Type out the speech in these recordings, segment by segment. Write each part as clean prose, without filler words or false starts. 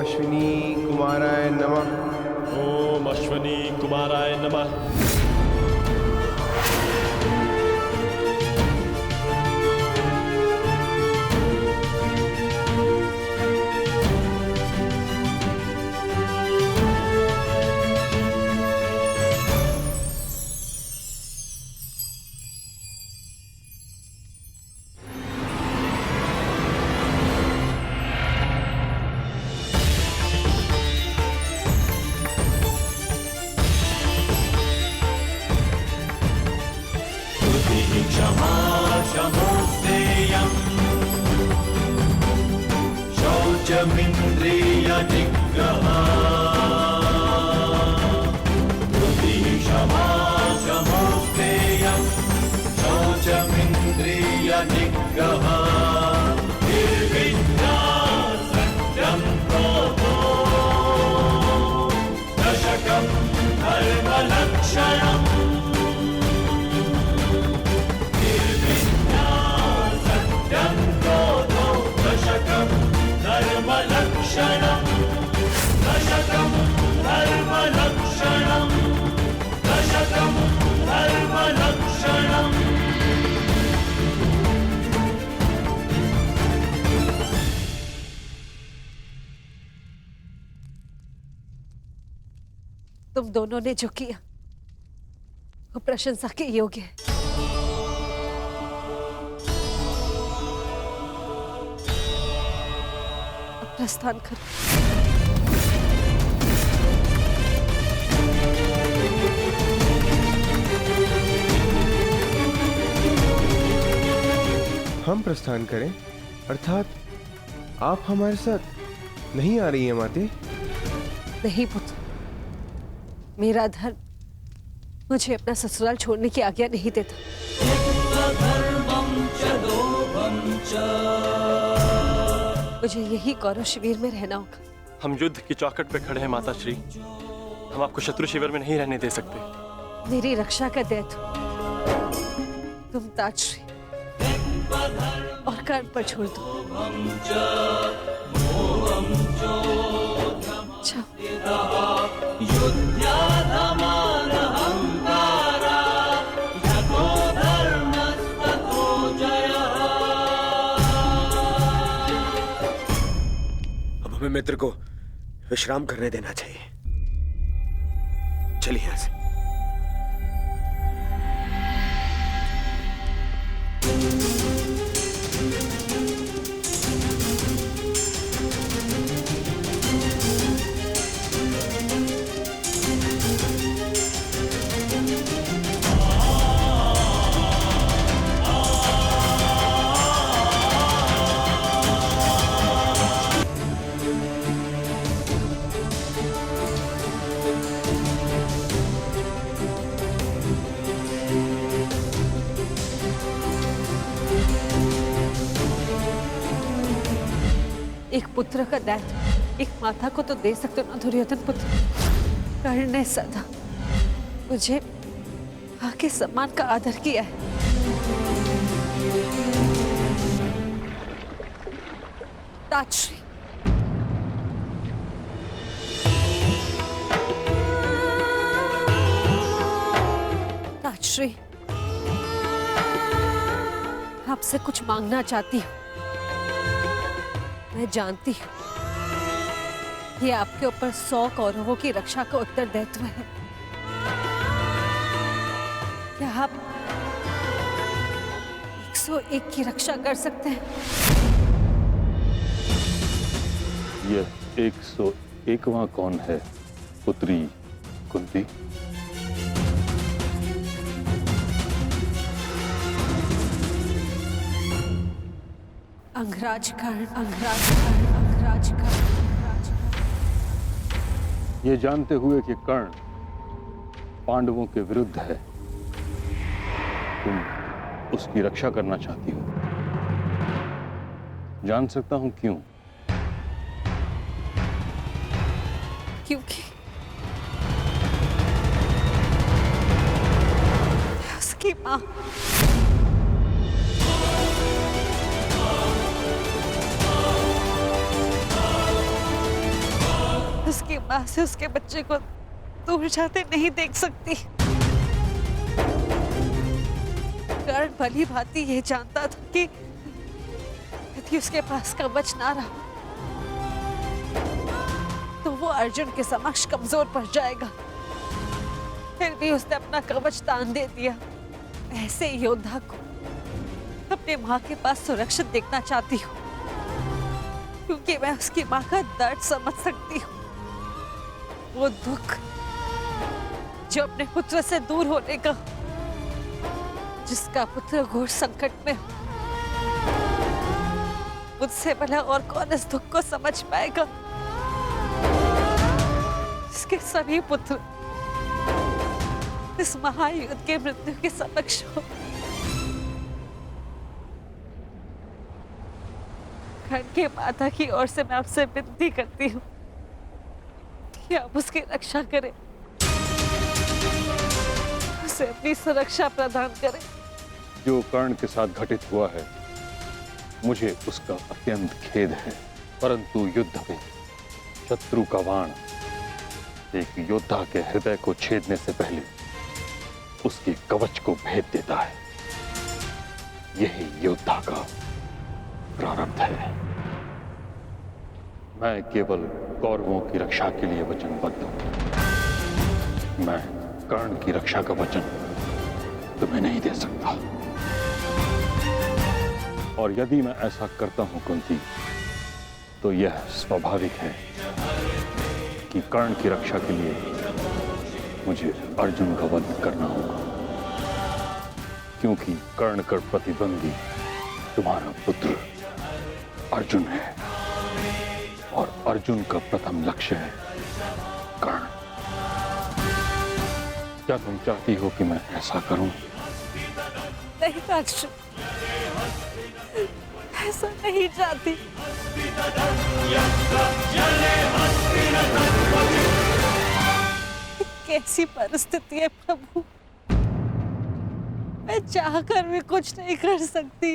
अश्विनी कुमाराय नमः। ओम अश्विनी कुमाराय नमः। क्षमा क्षमोस्तेयम् शौचमिन्द्रियनिग्रहा क्षमा क्षमोस्तेयम् शौचमिन्द्रियनिग्रहा निर्विद्या सत्यं क्रोधो दशकं धर्मलक्षणम् धर्मलक्षणम् दशकं धर्मलक्षणम् दशकं धर्मलक्षणम्। तुम दोनों ने जो किया वो प्रशंसा के योग्य है। प्रस्थान करो। हम प्रस्थान करें अर्थात आप हमारे साथ नहीं आ रही हैं माते? नहीं पुत्र, मेरा धर्म मुझे अपना ससुराल छोड़ने की आज्ञा नहीं देता। मुझे यही कौरव शिविर में रहना होगा। हम युद्ध की चौखट पे खड़े हैं माता श्री, हम आपको शत्रु शिविर में नहीं रहने दे सकते। मेरी रक्षा का दायित्व तुम ताजश्री और कर्ण पर छोड़ दो। हमें मित्र को विश्राम करने देना चाहिए। चलिए यहां से। एक पुत्र का दायित्व एक माता को तो दे सकते हो ना दुर्योधन पुत्र। कर्ण ने सदा मुझे आके सम्मान का आदर किया है। ताजश्री, ताजश्री, आपसे कुछ मांगना चाहती हूँ। मैं जानती हूँ ये आपके ऊपर 100 कौरवों की रक्षा का उत्तरदायित्व है। क्या आप 101 की रक्षा कर सकते हैं? यह 101वां कौन है पुत्री कुंती? अंगराज कर्ण, अंगराज कर्ण, अंगराज कर्ण, अंगराज कर्ण। ये जानते हुए कि कर्ण पांडवों के विरुद्ध है, तुम उसकी रक्षा करना चाहती हो। जान सकता हूं क्यों? क्योंकि उसकी मां उसकी माँ से उसके बच्चे को दूर जाते नहीं देख सकती। कर्ण भली भांति ये जानता था कि यदि उसके पास कवच ना रहा तो वो अर्जुन के समक्ष कमजोर पड़ जाएगा। फिर भी उसने अपना कवच दान दे दिया। ऐसे योद्धा को अपने माँ के पास सुरक्षित देखना चाहती हूँ, क्योंकि मैं उसकी माँ का दर्द समझ सकती हूँ। वो दुख जो अपने पुत्र से दूर होने का, जिसका पुत्र घोर संकट में हो, मुझसे भला और कौन इस दुख को समझ पाएगा? इसके सभी पुत्र इस महायुद्ध के मृत्यु के समक्ष हो। कर्ण के माता की ओर से मैं आपसे विनती करती हूँ कि आप उसकी रक्षा करें, उसे अपनी सुरक्षा प्रदान करें। जो कर्ण के साथ घटित हुआ है, मुझे उसका अत्यंत खेद है, परंतु युद्ध में शत्रु का बाण एक योद्धा के हृदय को छेदने से पहले उसके कवच को भेद देता है। यही योद्धा का प्रारब्ध है। मैं केवल कौरवों की रक्षा के लिए वचनबद्ध हूं। मैं कर्ण की रक्षा का वचन तुम्हें नहीं दे सकता। और यदि मैं ऐसा करता हूं कुंती, तो यह स्वाभाविक है कि कर्ण की रक्षा के लिए मुझे अर्जुन का वध करना होगा, क्योंकि कर्ण का प्रतिद्वंदी तुम्हारा पुत्र अर्जुन है, और अर्जुन का प्रथम लक्ष्य है कर्ण। क्या तुम चाहती हो कि मैं ऐसा करूं? नहीं अर्जुन, ऐसा नहीं चाहती। कैसी परिस्थिति है प्रभु, मैं चाहकर भी कुछ नहीं कर सकती।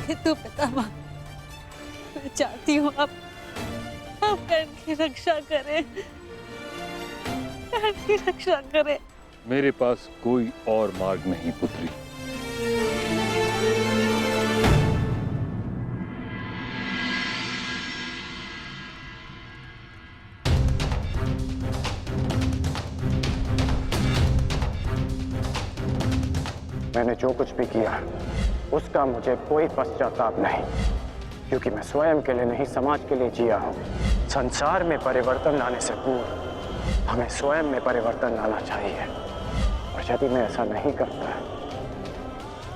किंतु पितामह, मैं चाहती हूँ आप कर्ण की रक्षा करें, कर्ण की रक्षा करें। मेरे पास कोई और मार्ग नहीं पुत्री। मैंने जो कुछ भी किया उसका मुझे कोई पश्चाताप नहीं, क्योंकि मैं स्वयं के लिए नहीं समाज के लिए जिया हूँ। संसार में परिवर्तन लाने से पूर्व हमें स्वयं में परिवर्तन लाना चाहिए, और यदि मैं ऐसा नहीं करता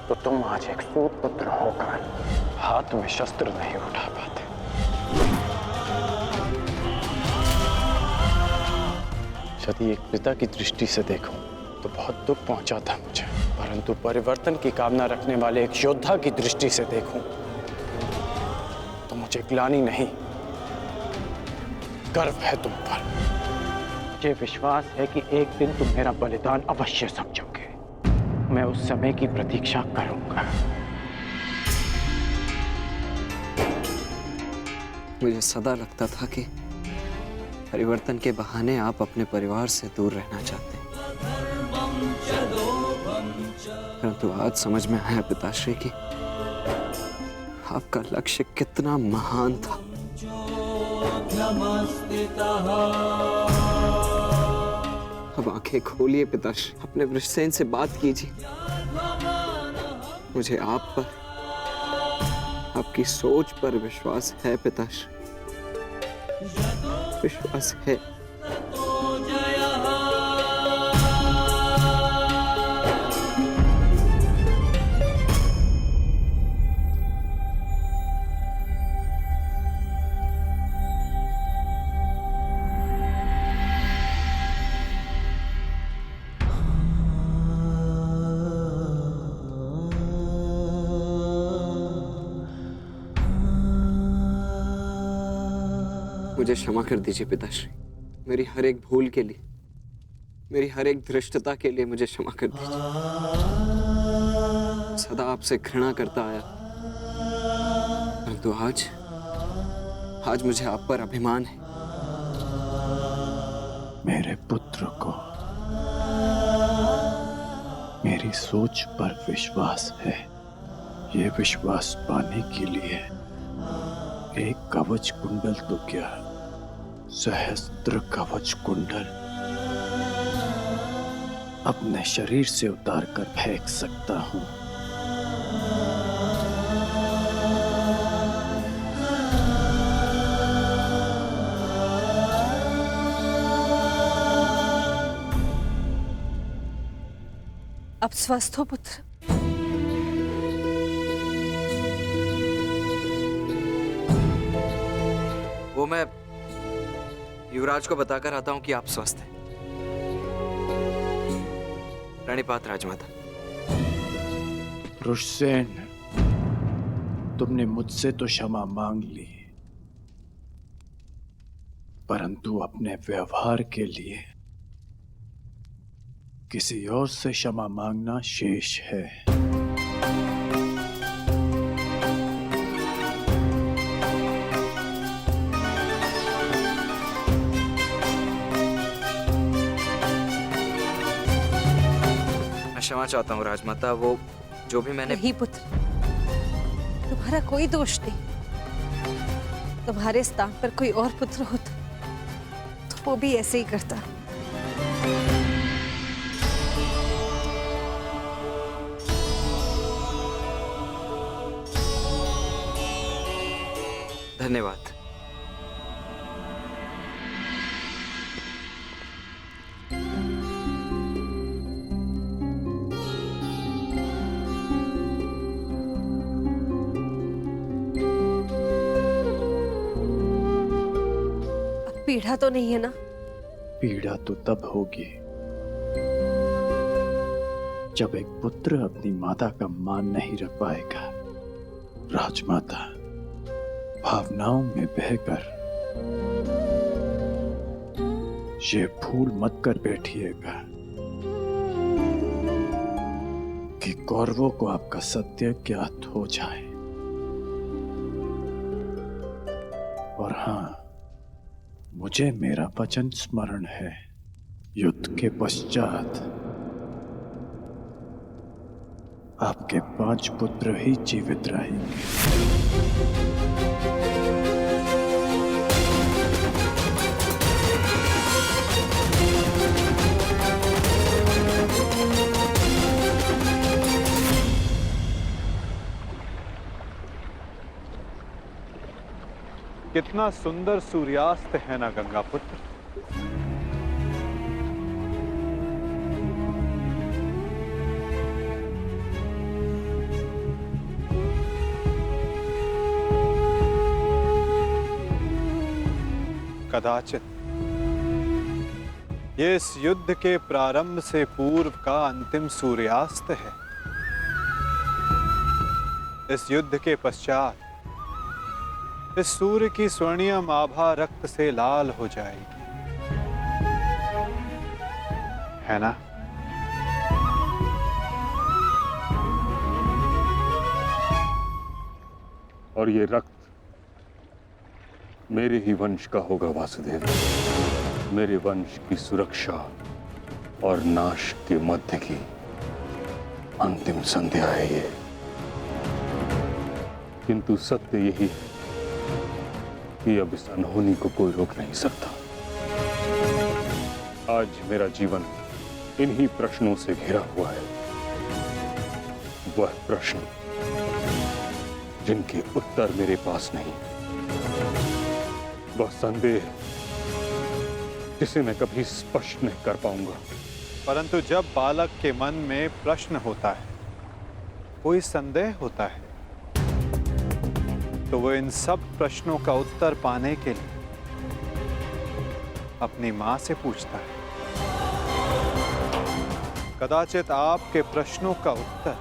तो तुम आज एक सूत पुत्र होकर हाथ में शस्त्र नहीं उठा पाते। यदि एक पिता की दृष्टि से देखूं तो बहुत दुख पहुंचा था मुझे, परंतु परिवर्तन की कामना रखने वाले एक योद्धा की दृष्टि से देखूं तो मुझे ग्लानि नहीं, गर्व है तुम पर। मुझे विश्वास है कि एक दिन तुम मेरा बलिदान अवश्य समझोगे। मैं उस समय की प्रतीक्षा करूंगा। मुझे सदा लगता था कि परिवर्तन के बहाने आप अपने परिवार से दूर रहना चाहते हैं, परंतु आज समझ में आया पिताश्री कि आपका लक्ष्य कितना महान था। अब आंखें खोलिए पिताश्री, अपने वृषसेन से बात कीजिए। मुझे आप पर, आपकी सोच पर विश्वास है पिताश्री, विश्वास है। मुझे क्षमा कर दीजिए पिताश्री, मेरी हर एक भूल के लिए, मेरी हर एक धृष्टता के लिए मुझे क्षमा कर दीजिए। सदा आपसे घृणा करता आया, परंतु आज आज मुझे आप पर अभिमान है। मेरे पुत्र को मेरी सोच पर विश्वास है। ये विश्वास पाने के लिए एक कवच कुंडल तो क्या, सहस्त्र कवच कुंडल अपने शरीर से उतार कर फेंक सकता हूं। अब स्वस्थ हो पुत्र? वो मैं युवराज को बताकर आता हूं कि आप स्वस्थ हैं। प्रणिपात राजमाता। रुषसेन, तुमने मुझसे तो क्षमा मांग ली, परंतु अपने व्यवहार के लिए किसी और से क्षमा मांगना शेष है। मैं क्षमा चाहता हूँ राजमाता। वो जो भी मैंने नहीं पुत्र, तुम्हारा कोई दोष नहीं। तुम्हारे स्थान पर कोई और पुत्र होता तो वो भी ऐसे ही करता। धन्यवाद। अब पीड़ा तो नहीं है ना? पीड़ा तो तब होगी जब एक पुत्र अपनी माता का मान नहीं रख पाएगा। राजमाता, भावनाओं में बहकर ये भूल मत कर बैठिएगा कि कौरवों को आपका सत्य ज्ञात हो जाए। और हाँ, मुझे मेरा वचन स्मरण है, युद्ध के पश्चात आपके 5 पुत्र ही जीवित रहेंगे। कितना सुंदर सूर्यास्त है ना गंगा पुत्र। कदाचित ये इस युद्ध के प्रारंभ से पूर्व का अंतिम सूर्यास्त है। इस युद्ध के पश्चात इस सूर्य की स्वर्णिम आभा रक्त से लाल हो जाएगी, है ना? और ये रक्त मेरे ही वंश का होगा वासुदेव। मेरे वंश की सुरक्षा और नाश के मध्य की अंतिम संध्या है ये। किंतु सत्य यही है कि अब इस अनहोनी को कोई रोक नहीं सकता। आज मेरा जीवन इन्हीं प्रश्नों से घिरा हुआ है। वह प्रश्न जिनके उत्तर मेरे पास नहीं, वह संदेह जिसे मैं कभी स्पष्ट नहीं कर पाऊंगा। परंतु जब बालक के मन में प्रश्न होता है, कोई संदेह होता है, तो वह इन सब प्रश्नों का उत्तर पाने के लिए अपनी मां से पूछता है। कदाचित आपके प्रश्नों का उत्तर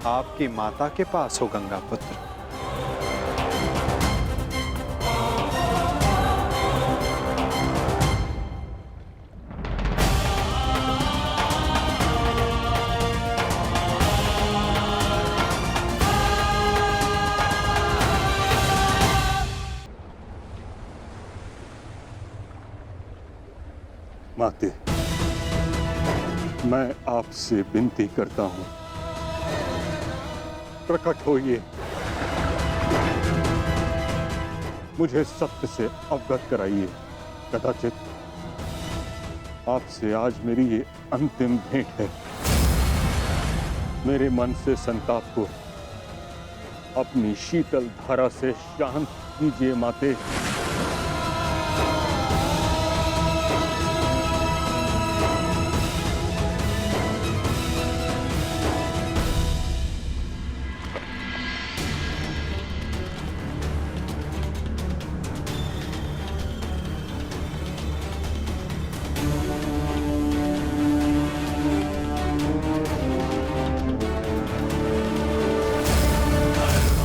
आपकी माता के पास हो गंगा पुत्र। माते, मैं आपसे विनती करता हूं, प्रकट होइए, मुझे सत्य से अवगत कराइए। कदाचित आपसे आज मेरी ये अंतिम भेंट है। मेरे मन से संताप को अपनी शीतल धारा से शांत कीजिए माते।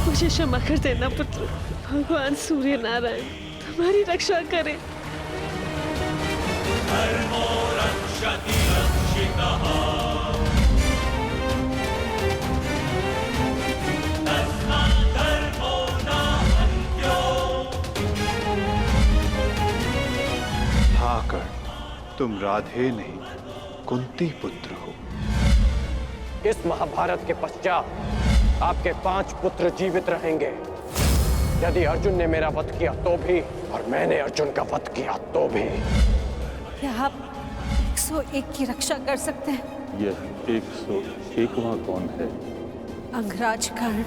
मुझे क्षमा कर देना पुत्र। भगवान सूर्य नारायण तुम्हारी रक्षा करें। धर्मो रक्षति रक्षितः तस्मात् धर्मो न हन्यो। हाँ कर्ण, तुम राधे नहीं कुंती पुत्र हो। इस महाभारत के पश्चात आपके 5 पुत्र जीवित रहेंगे। यदि अर्जुन ने मेरा वध किया तो भी, और मैंने अर्जुन का वध किया तो भी। क्या आप 101 की रक्षा कर सकते हैं? यह 101वां कौन है? अंगराज कर्ण।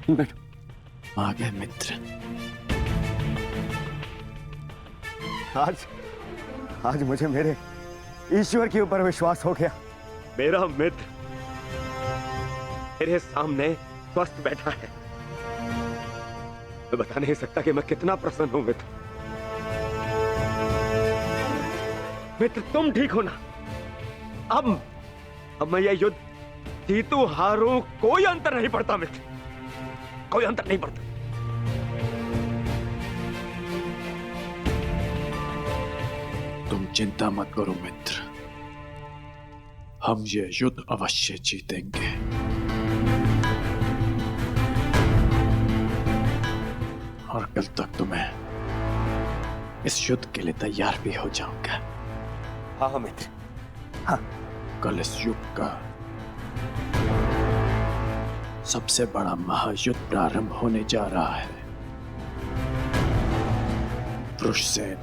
बैठो। आ गए मित्र। आज मुझे मेरे ईश्वर के ऊपर विश्वास हो गया। मेरा मित्र मेरे सामने स्वस्थ बैठा है। मैं बता नहीं सकता कि मैं कितना प्रसन्न हूं मित्र। मित्र तुम ठीक हो ना? अब मैं यह युद्ध जीतू हारूं कोई अंतर नहीं पड़ता मित्र, कोई अंतर नहीं पड़ता। तुम चिंता मत करो मित्र, हम ये युद्ध अवश्य जीतेंगे। और कल तक तुम्हें इस युद्ध के लिए तैयार भी हो जाऊंगा। हाँ मित्र, हाँ। कल इस युग का सबसे बड़ा महायुद्ध प्रारंभ होने जा रहा है। वृषसेन,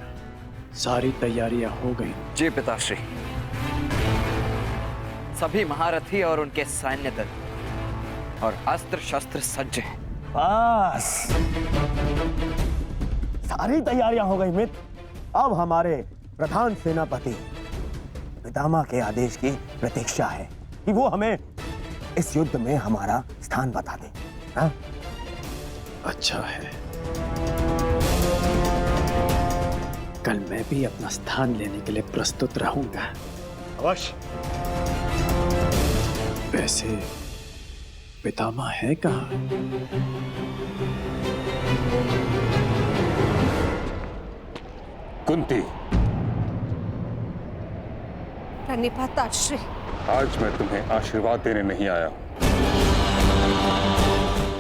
सारी तैयारियां हो गई? जी पिताश्री, सभी महारथी और उनके सैन्य दल और अस्त्र शस्त्र सज्ज हैं। बस सारी तैयारियां हो गई मित्र। अब हमारे प्रधान सेनापति पितामह के आदेश की प्रतीक्षा है कि वो हमें इस युद्ध में हमारा स्थान बता दे। हाँ? अच्छा है, कल मैं भी अपना स्थान लेने के लिए प्रस्तुत रहूंगा। अवश्य। वैसे पितामह है कहाँ? कुंती, प्रणिपाताश्री। आज मैं तुम्हें आशीर्वाद देने नहीं आया हूं,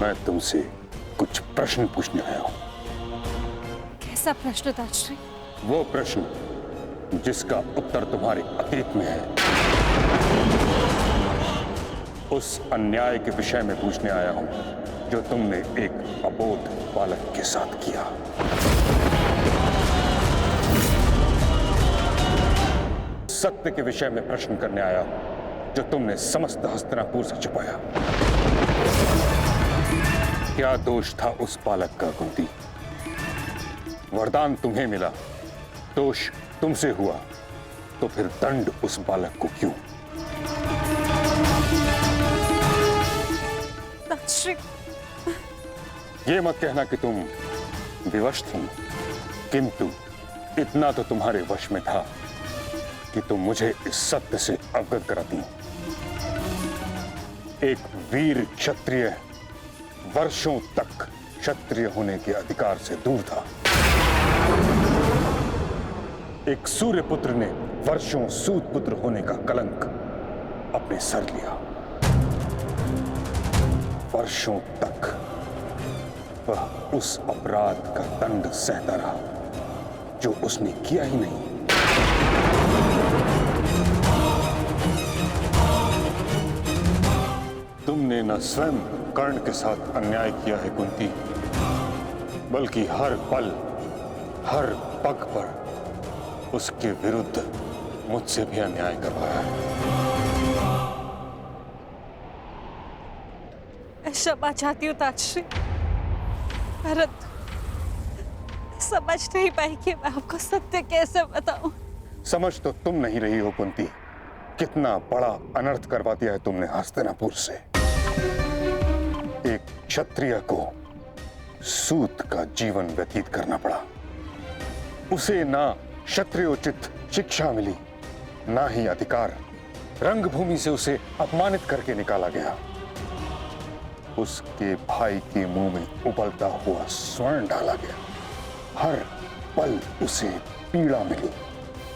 मैं तुमसे कुछ प्रश्न पूछने आया हूं। कैसा प्रश्न ताश्री? वो प्रश्न जिसका उत्तर तुम्हारे अतीत में है। उस अन्याय के विषय में पूछने आया हूं जो तुमने एक अबोध बालक के साथ किया। सत्य के विषय में प्रश्न करने आया हूं जो तुमने समस्त हस्तिनापुर से छुपाया। क्या दोष था उस बालक का कुंती? वरदान तुम्हें मिला, दोष तुमसे हुआ, तो फिर दंड उस बालक को क्यों? ताश्री, ये मत कहना कि तुम विवश थी, किंतु इतना तो तुम्हारे वश में था कि तुम मुझे इस सत्य से अवगत कराती। एक वीर क्षत्रिय वर्षों तक क्षत्रिय होने के अधिकार से दूर था। एक सूर्य पुत्र ने वर्षों सूत पुत्र होने का कलंक अपने सर लिया। वर्षों तक वह उस अपराध का दंड सहता रहा जो उसने किया ही नहीं। तुमने न स्वयं कर्ण के साथ अन्याय किया है कुंती, बल्कि हर पल हर पग पर उसके विरुद्ध मुझसे भी अन्याय करवाया है। मैं क्षमा चाहती हूँ ताजश्री, परंतु समझ नहीं पाई कि मैं आपको सत्य कैसे बताऊं। समझ तो तुम नहीं रही हो कुंती, कितना बड़ा अनर्थ करवा दिया है तुमने हस्तिनापुर से। एक क्षत्रिय को सूत का जीवन व्यतीत करना पड़ा। उसे ना क्षत्रियोचित शिक्षा मिली, ना ही अधिकार। रंगभूमि से उसे अपमानित करके निकाला गया। उसके भाई के मुंह में उबलता हुआ स्वर्ण डाला गया। हर पल उसे पीड़ा मिली,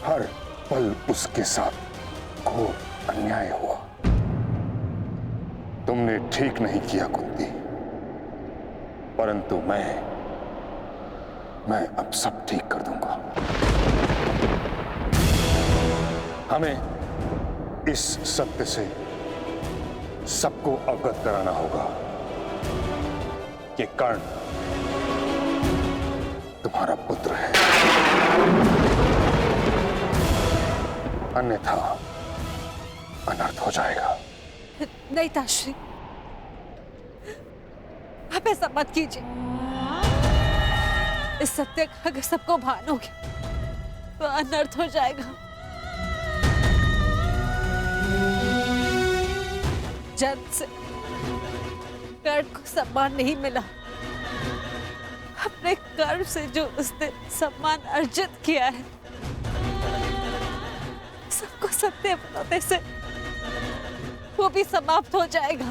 हर पल उसके साथ घोर अन्याय हुआ। तुमने ठीक नहीं किया कुंती, परंतु मैं अब सब ठीक कर दूंगा। हमें इस सत्य से सबको अवगत कराना होगा कि कर्ण तुम्हारा पुत्र है, अन्यथा अनर्थ हो जाएगा। नहीं ताजश्री, आप ऐसा मत कीजिए। इस सत्य का अगर सबको भान हो गया तो अनर्थ हो जाएगा। जन्म से कर्ण को सम्मान नहीं मिला। अपने कर्म से जो उसने सम्मान अर्जित किया है, सबको सत्य बताने से वो भी समाप्त हो जाएगा।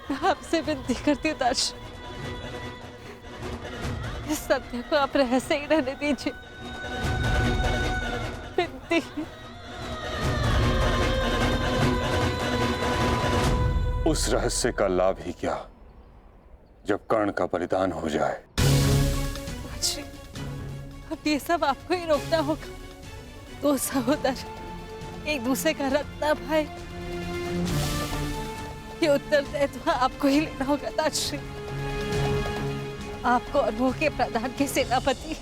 मैं आपसे विनती करती हूँ ताजश्री, इस सत्य को आप रहस्य ही रहने दीजिए। विनती। उस रहस्य का लाभ ही क्या जब कर्ण का बलिदान हो जाए। ताजश्री, अब ये सब आपको ही रोकना होगा। दो सहोदर एक दूसरे का रक्त न भाई, ये उत्तरदायित्व आपको ही लेना होगा ताजश्री। आपको और वो के प्रधान के सेनापति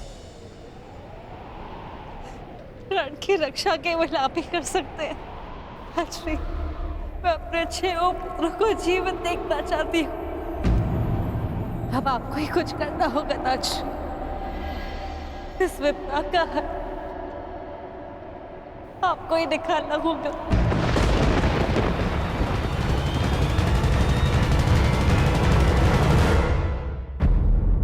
रण की रक्षा केवल आप ही कर सकते हैं। ताजश्री, मैं अपने 6 पुत्रों को जीवन देखना चाहती हूँ। अब आपको ही कुछ करना होगा ताजश्री। इस विपदा का हल आपको ही निकालना होगा।